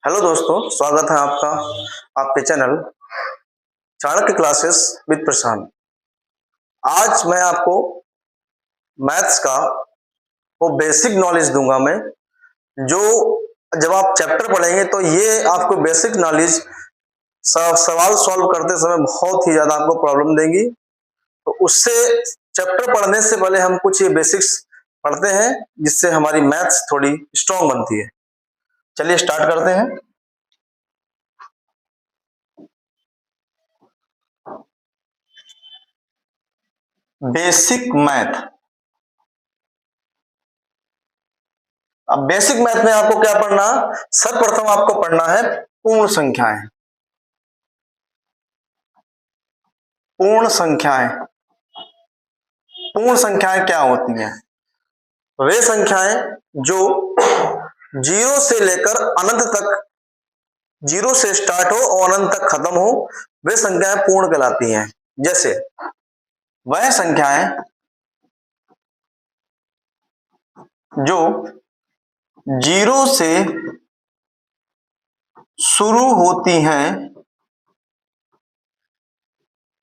Hello दोस्तों, स्वागत है आपका आपके चैनल चाणक्य क्लासेस विद प्रशांत। आज मैं आपको मैथ्स का वो बेसिक नॉलेज दूंगा मैं, जो जब आप चैप्टर पढ़ेंगे तो ये आपको बेसिक नॉलेज सवाल सॉल्व करते समय बहुत ही ज्यादा आपको प्रॉब्लम देंगी। तो उससे चैप्टर पढ़ने से पहले हम कुछ ये बेसिक्स पढ़ते हैं, जिससे हमारी मैथ्स थोड़ी स्ट्रांग बनती है। चलिए स्टार्ट करते हैं। Basic math. अब बेसिक मैथ में आपको क्या पढ़ना, सर्वप्रथम आपको पढ़ना है पूर्ण संख्याएं। पूर्ण संख्याएं, पूर्ण संख्याएं क्या होती हैं? वे संख्याएं जो जीरो से लेकर अनंत तक, जीरो से स्टार्ट हो और अनंत तक खत्म हो, वे संख्याएं पूर्ण कहलाती हैं। जैसे वह संख्याएं जो जीरो से शुरू होती हैं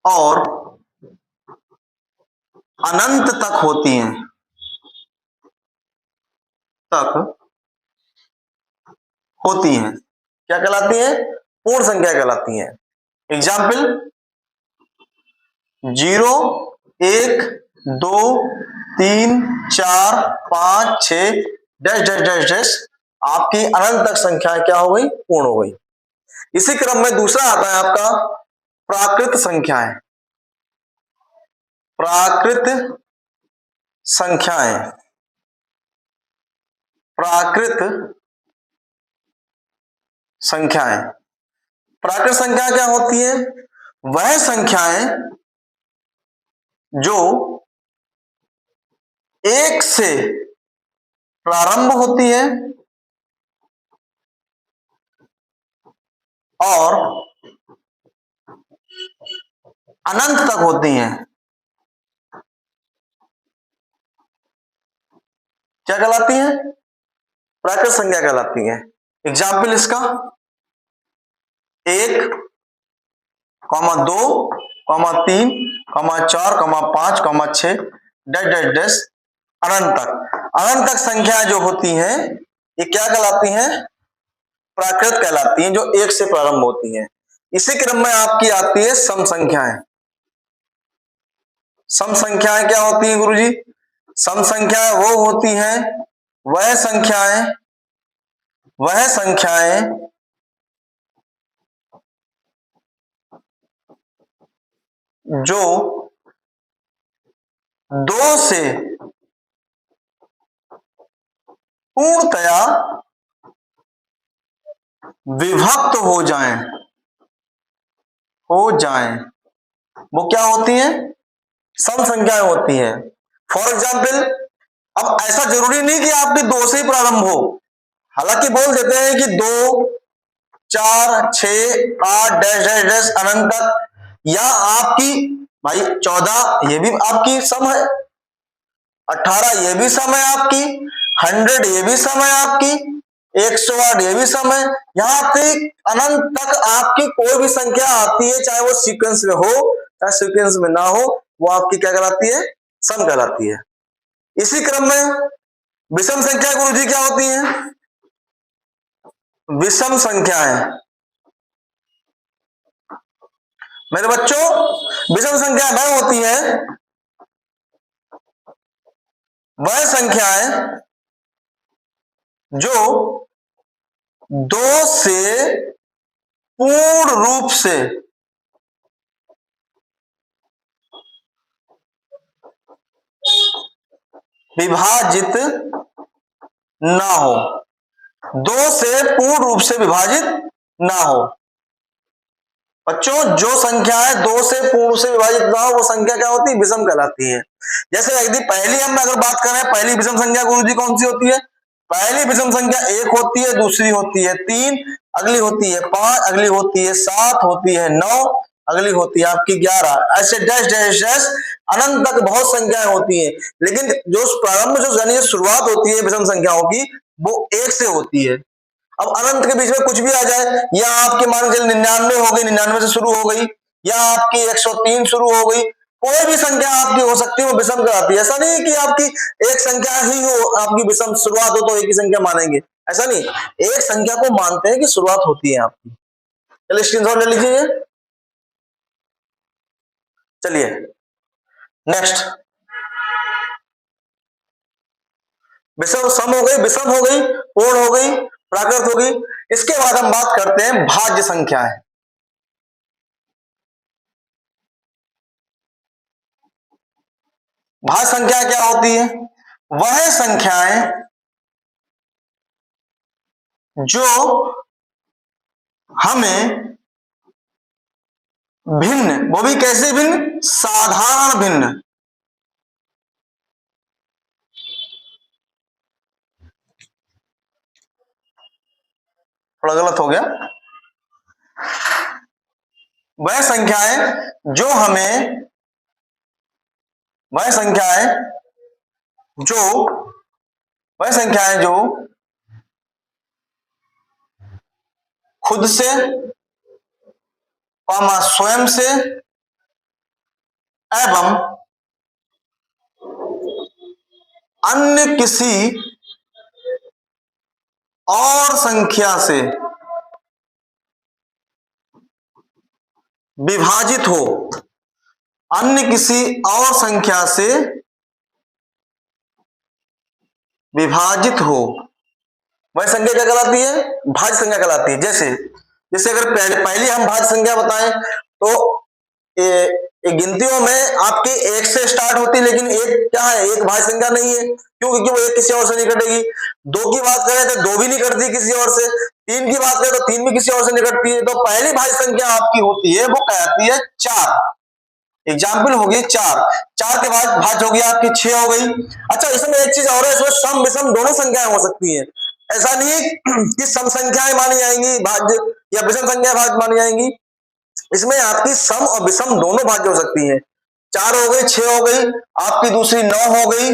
और अनंत तक होती हैं, क्या कहलाती हैं? पूर्ण संख्या कहलाती हैं। Example: 0, 1, 2, 3, 4, 5, 6 dash dash dash dash, आपकी अनंत तक संख्या क्या हो गई? पूर्ण हो गई। इसी क्रम में दूसरा आता है आपका प्राकृत संख्याएं। प्राकृत संख्याएं, प्राकृत संख्याएं, प्राकृत संख्या क्या होती है? वह संख्याएं जो एक से प्रारंभ होती है और अनंत तक होती हैं, क्या कहलाती हैं? प्राकृत संख्या कहलाती है। एग्जाम्पल इसका 1, 2, 3, 4, 5, 6 डैश डैश डैश अनंत तक। अनंत तक संख्या जो होती हैं ये क्या कहलाती हैं? प्राकृत कहलाती हैं, जो एक से प्रारंभ होती हैं। इसी क्रम में आपकी आती है सम संख्याएं। सम संख्याएं क्या होती हैं गुरुजी? सम संख्याएं वो होती हैं, वह संख्याएं जो दो से पूर्णतया विभक्त हो जाएं, वो क्या होती हैं? सम संख्याएं होती हैं। फॉर एग्जाम्पल, अब ऐसा जरूरी नहीं कि आपकी 2 से ही प्रारंभ हो, हालांकि बोल देते हैं कि 2, 4, 6, 8 डैश डैश डैश अनंत तक, या आपकी भाई 14 ये भी आपकी सम है, 18 ये भी सम है आपकी, 100 ये भी सम है आपकी, 108 ये भी सम है। यहां तक अनंत तक आपकी कोई भी संख्या आती है, चाहे वो सीक्वेंस में हो चाहे सीक्वेंस में ना हो, वो आपकी क्या कहलाती है? सम कहलाती है। इसी क्रम में विषम संख्या गुरुजी क्या होती है? विषम संख्याएं मेरे बच्चों, विषम संख्या वह होती है, वह संख्याएं जो 2 से पूर्ण रूप से विभाजित ना हो, 2 से पूर्ण रूप से विभाजित ना हो। बच्चों, जो संख्याएं 2 से पूर्ण से विभाजित ना हो, वो संख्या क्या होती है? विषम कहलाती है। जैसे यदि पहली हम अगर बात करें, पहली विषम संख्या गुरुजी कौन सी होती है? पहली विषम संख्या 1 होती है, दूसरी होती है 3, अगली होती है 5, अगली होती है 7, होती है 9, अगली होती है आपकी 11, ऐसे डैश डैश डैश अनंत तक बहुत संख्याएं होती हैं। लेकिन जो प्रारंभ, जो यानी शुरुआत होती है विषम संख्याओं की, वो 1 से होती है। अब अनंत के बीच में कुछ भी आ जाए, या आपकी मान के 99 हो गई, 99 से शुरू हो गई, या आपकी 103 शुरू हो गई, कोई भी संख्या आपकी हो सकती है, वो विषम कहलाती है। ऐसा नहीं कि आपकी एक संख्या ही हो, आपकी विषम शुरुआत हो तो एक ही संख्या मानेंगे, ऐसा नहीं, एक संख्या को मानते हैं कि शुरुआत होती है आपकी। चलिए स्क्रीनशॉट ले लीजिए। चलिए नेक्स्ट, विषम सम हो गई, विषम हो गई, पूर्ण हो गई, प्राकृत हो गई। इसके बाद हम बात करते हैं भाज्य संख्याएं। भाज्य संख्या क्या होती है? वह संख्याएं जो हमें भिन्न, वो भी कैसे भिन्न? साधारण भिन्न, थोड़ा गलत हो गया। वह संख्याएं जो हमें, वह संख्याएं जो वह संख्याएं जो खुद से, स्वयं से एवं अन्य किसी और संख्या से विभाजित हो, अन्य किसी और संख्या से विभाजित हो, वह संख्या क्या कहलाती है? भाज्य संख्या कहलाती है। जैसे जैसे अगर पहली हम भाज्य संख्या बताएं तो गिनतियों में आपकी एक से स्टार्ट होती है, लेकिन एक क्या है? एक भाज्य संख्या नहीं है। क्यों? क्योंकि वो एक किसी और से नहीं कटेगी। दो की बात करें तो दो भी नहीं कटती किसी और से, तीन की बात करें तो तीन भी किसी और से नहीं कटती है। तो पहली भाज्य संख्या आपकी होती है वो कहलाती है 4। एग्जाम्पल होगी 4, 4 के बाद भाज्य होगी आपकी 6 हो गई। अच्छा, इसमें एक चीज और है, इसमें सम विषम दोनों संख्याएं हो सकती हैं। ऐसा नहीं कि सम संख्याएं मानी जाएंगी भाज्य, या विषम संख्याएं भाज्य मानी जाएंगी। इसमें आपकी सम और विषम दोनों भाज्य हो सकती हैं। 4 हो गई, 6 हो गई, आपकी दूसरी 9 हो गई,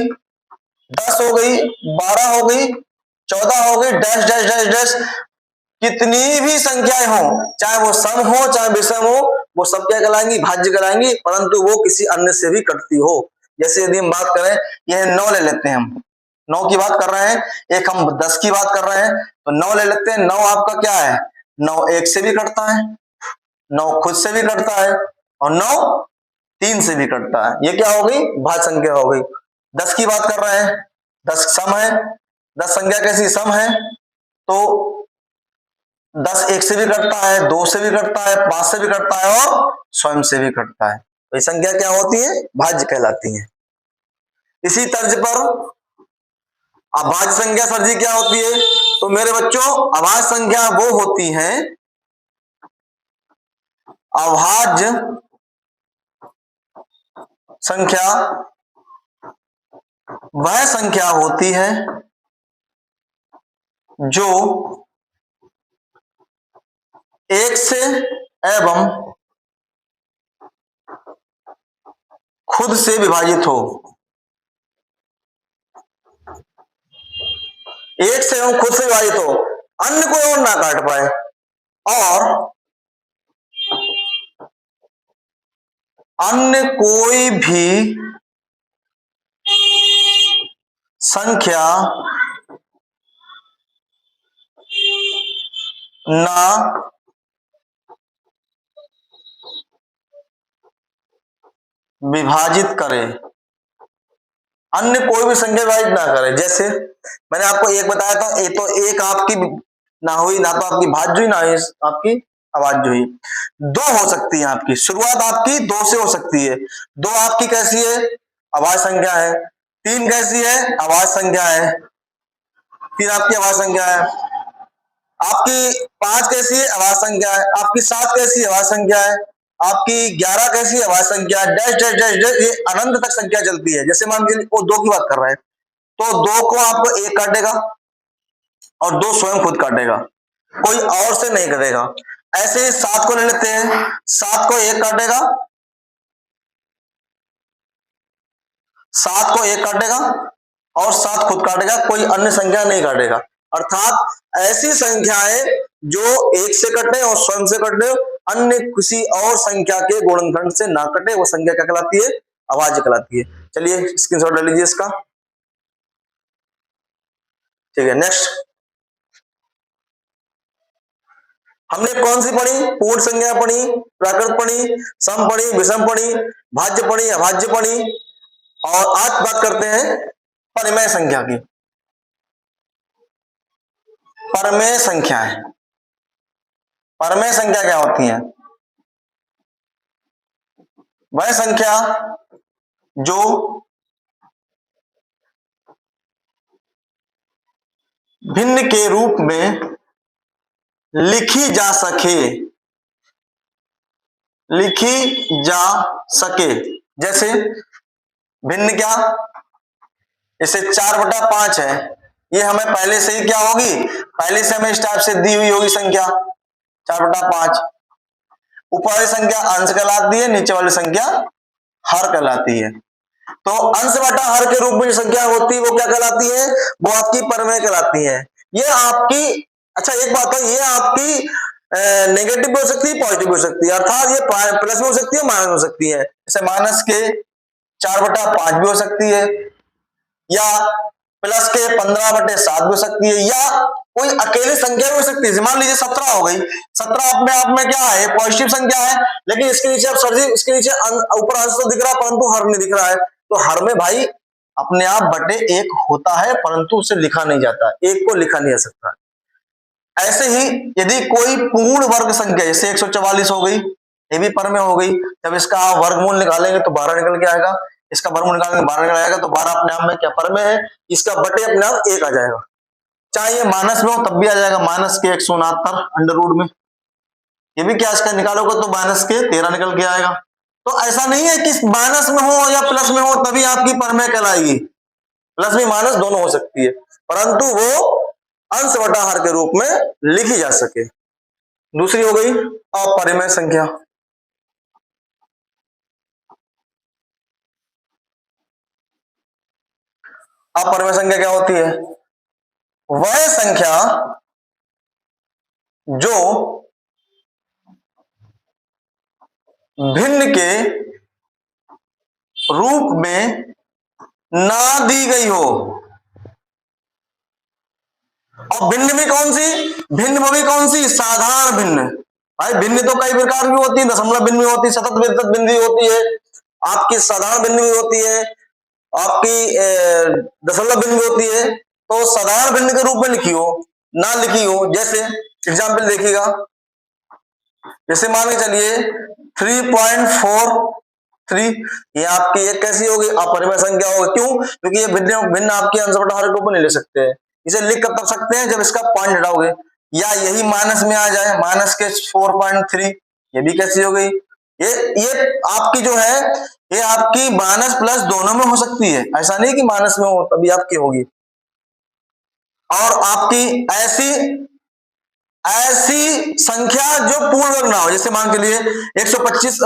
10 हो गई, 12 हो गई, 14 हो गई, डैश डैश डैश डैश, कितनी भी संख्याएं हो, चाहे वो सम हो चाहे विषम हो, वो सब क्या कहलाएंगी? भाज्य कहलाएंगी, परंतु वो किसी अन्य से भी कटती हो। जैसे यदि हम बात करें, यह 9 ले लेते हैं, हम 9 की बात कर रहे हैं, एक हम 10 की बात कर रहे हैं, तो 9 ले लेते हैं। 9 आपका क्या है? 9 एक से भी कटता है, 9 खुद से भी कटता है, और 9 3 से भी कटता है। ये क्या हो गई? भाज्य संख्या हो गई। 10 की बात कर रहे हैं, 10 सम है, 10 संख्या कैसी? सम है, तो 10 एक से भी कटता है, 2 से भी कटता है, 5 से भी कटता है, और स्वयं से भी कटता है। तो ये संख्या क्या होती है? भाज्य कहलाती है। इसी तर्ज पर अभाज्य संख्या सर जी क्या होती है? तो मेरे बच्चों, अभाज्य संख्या वो होती है, अभाज्य संख्या वह संख्या होती है जो एक से एवं खुद से विभाजित हो। एक से एवं खुद से विभाजित हो, अन्य कोई और ना काट पाए, और अन्य कोई भी संख्या ना विभाजित करे, अन्य कोई भी संख्या विभाजित ना करे। जैसे मैंने आपको एक बताया था, ये तो एक आपकी ना हुई, ना तो आपकी भाज्य हुई, ना ही आपकी अभाज्य हुई। 2 हो सकती है आपकी, शुरुआत आपकी 2 से हो सकती है। 2 आपकी कैसी है? अभाज्य संख्या है। 3 कैसी है? अभाज्य संख्या है। 3 आपकी अभाज्य संख्या है। आपकी 5 कैसी है? अभाज्य संख्या है। आपकी 7 कैसी है? अभाज्य संख्या है। आपकी 11 कैसी है? अभाज्य संख्या है। डैश डैश डैश डैश, ये अनंत तक संख्या चलती है। जैसे मान लीजिए वो 2 की बात कर रहे हैं, तो 2 को आपको 1 काटेगा और 2 स्वयं खुद काटेगा, कोई और से नहीं कटेगा। ऐसे ही 7 को ले लेते हैं, 7 को 1 काटेगा, 7 को 1 काटेगा और 7 खुद काटेगा, कोई अन्य संख्या नहीं काटेगा। अर्थात ऐसी संख्याएं जो एक से कटे और स्वयं से कटे, अन्य किसी और संख्या के गुणनखंड से ना कटे, वो संख्या क्या कहलाती है? अभाज्य कहलाती है। चलिए स्क्रीनशॉट ले लीजिए इसका। ठीक है, नेक्स्ट हमने कौन सी पढ़ी? पूर्ण संख्या पढ़ी, प्राकृत पढ़ी, सम पढ़ी, विषम पढ़ी, भाज्य पढ़ी, अभाज्य पढ़ी, और आज बात करते हैं परिमेय संख्या की। परमेय संख्याएं, परमेय संख्या क्या होती है? वह संख्या जो भिन्न के रूप में लिखी जा सके, लिखी जा सके। जैसे भिन्न क्या? जैसे 4/5 है, ये हमें पहले से ही क्या होगी? पहले से हमें इस टाइप से दी हुई होगी संख्या 4/5। ऊपर वाली संख्या अंश कहलाती है, नीचे वाली संख्या हर कहलाती है। तो अंश बटा हर के रूप में जो संख्या होती है वो क्या कहलाती है? वो आपकी परमेय कहलाती है। ये आपकी, अच्छा एक बात है, ये आपकी नेगेटिव भी हो सकती है, पॉजिटिव भी हो सकती है, अर्थात ये प्लस में हो सकती है, माइनस हो सकती है। जैसे माइनस के 4/5 भी हो सकती है, या प्लस के 15/7 भी हो सकती है, या कोई अकेली संख्या भी हो सकती है। मान लीजिए 17 हो गई, 17 अपने आप में क्या है? पॉजिटिव संख्या है, लेकिन इसके नीचे अब सर जी, इसके नीचे ऊपर अंश तो दिख रहा है परंतु हर नहीं दिख रहा है। तो हर में भाई अपने आप बटे 1 होता है, परंतु उसे लिखा नहीं जाता, 1 को लिखा नहीं जा सकता। ऐसे ही यदि कोई पूर्ण वर्ग संख्या जैसे 144 हो गई, ये भी परमेय हो गई। जब इसका आप वर्गमूल निकालेंगे तो 12 निकल के आएगा, इसका वर्गमूल निकालेंगे 12 निकल आएगा, तो 12 अपने आप में क्या? परमेय है। इसका बटे अपने आप 1 आ जाएगा, चाहे ये माइनस में हो तब भी आ जाएगा, माइनस के 169 अंडर रूट में। ये भी क्या? इसका निकालोगे तो माइनस के 13 निकल के आएगा। तो ऐसा नहीं है कि माइनस में हो या प्लस में हो तभी आपकी परमेय कहलाएगी, प्लस में माइनस दोनों हो सकती है, परंतु वो अंश बटा हर के रूप में लिखी जा सके। दूसरी हो गई अपरिमेय संख्या। अपरिमेय संख्या क्या होती है? वह संख्या जो भिन्न के रूप में ना दी गई हो। और भिन्न भी कौन सी? भिन्न भी कौन सी? साधारण भिन्न। भाई भिन्न तो कई प्रकार की होती है, दशमलव भिन्न भी होती है, सतत वितत भिन्न भी होती है, आपकी साधारण भिन्न भी होती है, आपकी दशमलव भिन्न भी होती है। तो साधारण भिन्न के रूप में लिखी हो, ना लिखी हो, जैसे एग्जाम्पल देखिएगा, जैसे मान के चलिए 3.43, ये आपकी एक कैसी होगी? अपरिमेय संख्या होगी। क्यों? क्योंकि ये भिन्न भिन्न आपके अंश बटा हर के ऊपर नहीं ले सकते हैं। इसे लिख कर तब सकते हैं जब इसका पॉइंट हटाओगे, या यही माइनस में आ जाए, माइनस के 4.3, ये भी कैसी हो गई? ये आपकी जो है, ये आपकी माइनस प्लस दोनों में हो सकती है, ऐसा नहीं कि माइनस में हो तभी आपकी होगी। और आपकी ऐसी ऐसी संख्या जो पूर्ण वर्ग ना हो, जैसे मान के लिए 125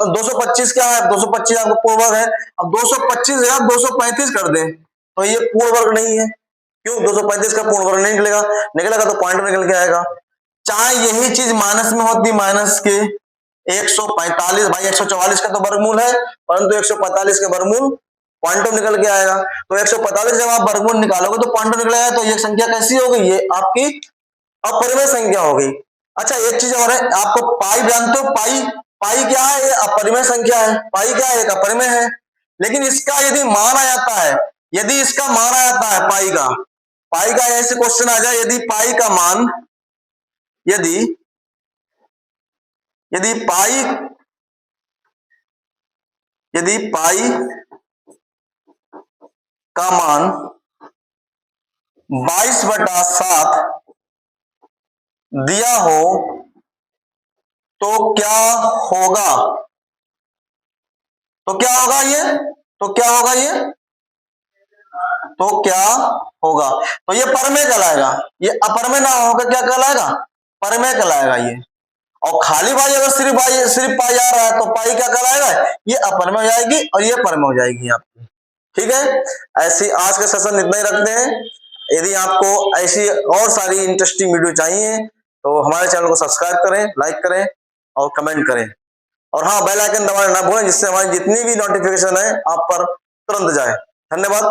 225 क्या है? 225 आपका पूर्ण वर्ग है। अब 225 आप 235 कर दें तो ये पूर्ण वर्ग नहीं है। क्यों? 235 का पूर्ण वर्ग नहीं निकलेगा, निकलेगा तो पॉइंट निकल के आएगा। चाहे यही चीज माइनस में होती, माइनस के 145, भाई 144 का तो वर्गमूल है, परंतु 145 के वर्गमूल क्वांटम निकल के आएगा। तो 145 जब आप वर्गमूल निकालोगे तो क्वांटम निकलेगा, तो ये संख्या कैसी होगी? ये आपकी अपरिमेय संख्या हो गई। अच्छा एक चीज और है, आपको पाई जानते हो? पाई, पाई क्या है? ये अपरिमेय संख्या है। पाई क्या है? एक अपरिमेय है। लेकिन इसका यदि मान आ जाता है, यदि इसका मान आ जाता है पाई का ऐसे क्वेश्चन आ जाए, यदि पाई का मान, यदि यदि पाई यदि पाई का मान 22/7 दिया हो तो क्या होगा? तो क्या होगा ये? तो क्या होगा ये? तो क्या होगा? तो ये परमेय कहलाएगा। ये अपरमेय ना होगा क्या कहलाएगा? परमेय कहलाएगा ये। और खाली भाई अगर सिर्फ पाई आ रहा है तो पाई क्या कहलाएगा? ये अपरमेय हो जाएगी और ये परमेय हो जाएगी आपकी। ठीक है, ऐसी आज का सेशन इतना ही रखते हैं। यदि आपको ऐसी और सारी इंटरेस्टिंग वीडियो चाहिए तो हमारे चैनल को सब्सक्राइब करें, लाइक करें और कमेंट करें। और हाँ, बेल आइकन दबाना ना भूलें, जिससे हमारी जितनी भी नोटिफिकेशन है आप पर तुरंत जाए। धन्यवाद।